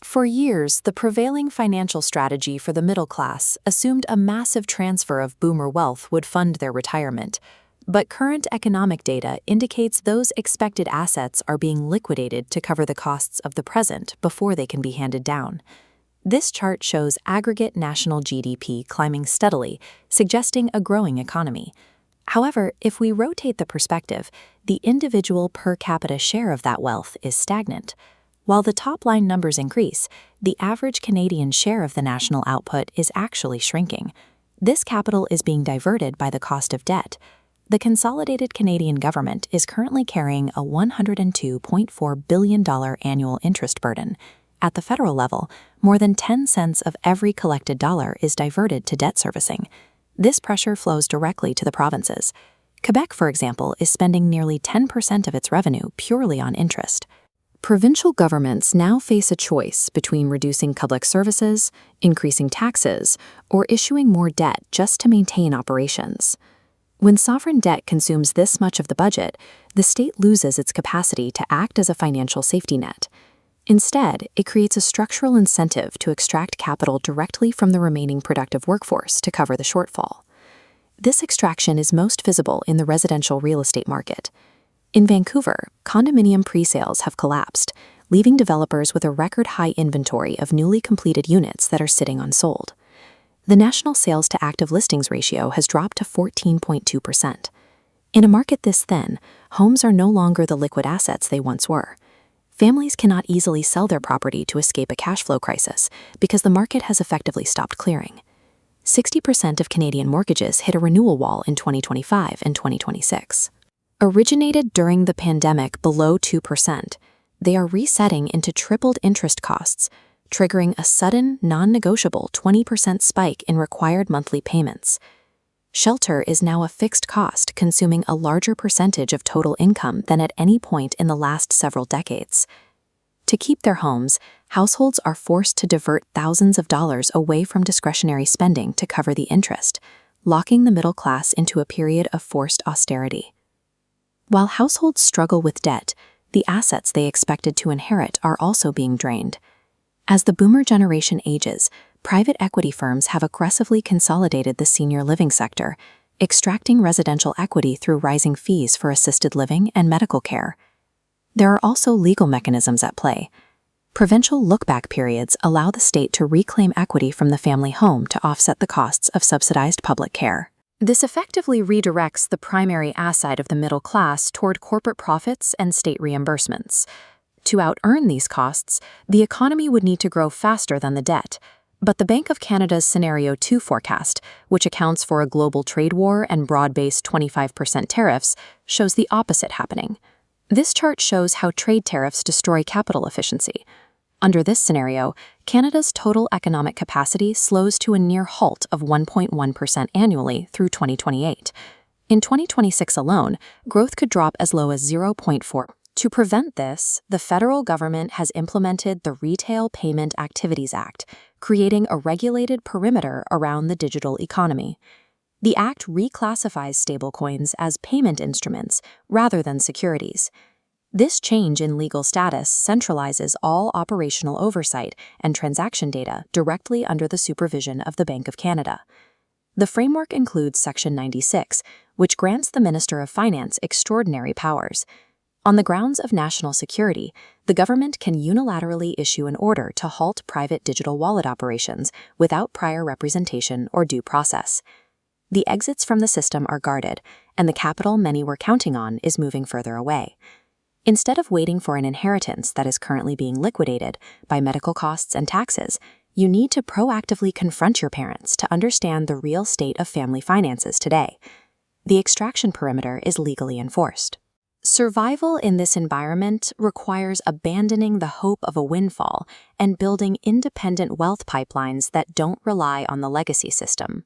For years, the prevailing financial strategy for the middle class assumed a massive transfer of boomer wealth would fund their retirement. But current economic data indicates those expected assets are being liquidated to cover the costs of the present before they can be handed down. This chart shows aggregate national GDP climbing steadily, suggesting a growing economy. However, if we rotate the perspective, the individual per capita share of that wealth is stagnant. While the top-line numbers increase, the average Canadian share of the national output is actually shrinking. This capital is being diverted by the cost of debt. The consolidated Canadian government is currently carrying a $102.4 billion annual interest burden. At the federal level, more than 10 cents of every collected dollar is diverted to debt servicing. This pressure flows directly to the provinces. Quebec, for example, is spending nearly 10% of its revenue purely on interest. Provincial governments now face a choice between reducing public services, increasing taxes, or issuing more debt just to maintain operations. When sovereign debt consumes this much of the budget, the state loses its capacity to act as a financial safety net. Instead, it creates a structural incentive to extract capital directly from the remaining productive workforce to cover the shortfall. This extraction is most visible in the residential real estate market. In Vancouver, condominium pre-sales have collapsed, leaving developers with a record-high inventory of newly completed units that are sitting unsold. The national sales to active listings ratio has dropped to 14.2%. In a market this thin, homes are no longer the liquid assets they once were. Families cannot easily sell their property to escape a cash flow crisis because the market has effectively stopped clearing. 60% of Canadian mortgages hit a renewal wall in 2025 and 2026. Originated during the pandemic below 2%, they are resetting into tripled interest costs, triggering a sudden, non-negotiable 20% spike in required monthly payments. Shelter is now a fixed cost, consuming a larger percentage of total income than at any point in the last several decades. To keep their homes, households are forced to divert thousands of dollars away from discretionary spending to cover the interest, locking the middle class into a period of forced austerity. While households struggle with debt, the assets they expected to inherit are also being drained. As the boomer generation ages, private equity firms have aggressively consolidated the senior living sector, extracting residential equity through rising fees for assisted living and medical care. There are also legal mechanisms at play. Provincial lookback periods allow the state to reclaim equity from the family home to offset the costs of subsidized public care. This effectively redirects the primary asset of the middle class toward corporate profits and state reimbursements. To out-earn these costs, the economy would need to grow faster than the debt. But the Bank of Canada's Scenario 2 forecast, which accounts for a global trade war and broad-based 25% tariffs, shows the opposite happening. This chart shows how trade tariffs destroy capital efficiency. Under this scenario, Canada's total economic capacity slows to a near halt of 1.1% annually through 2028. In 2026 alone, growth could drop as low as 0.4%. To prevent this, the federal government has implemented the Retail Payment Activities Act, creating a regulated perimeter around the digital economy. The act reclassifies stablecoins as payment instruments rather than securities. This change in legal status centralizes all operational oversight and transaction data directly under the supervision of the Bank of Canada. The framework includes Section 96, which grants the Minister of Finance extraordinary powers. On the grounds of national security, the government can unilaterally issue an order to halt private digital wallet operations without prior representation or due process. The exits from the system are guarded, and the capital many were counting on is moving further away. Instead of waiting for an inheritance that is currently being liquidated by medical costs and taxes, you need to proactively confront your parents to understand the real state of family finances today. The extraction perimeter is legally enforced. Survival in this environment requires abandoning the hope of a windfall and building independent wealth pipelines that don't rely on the legacy system.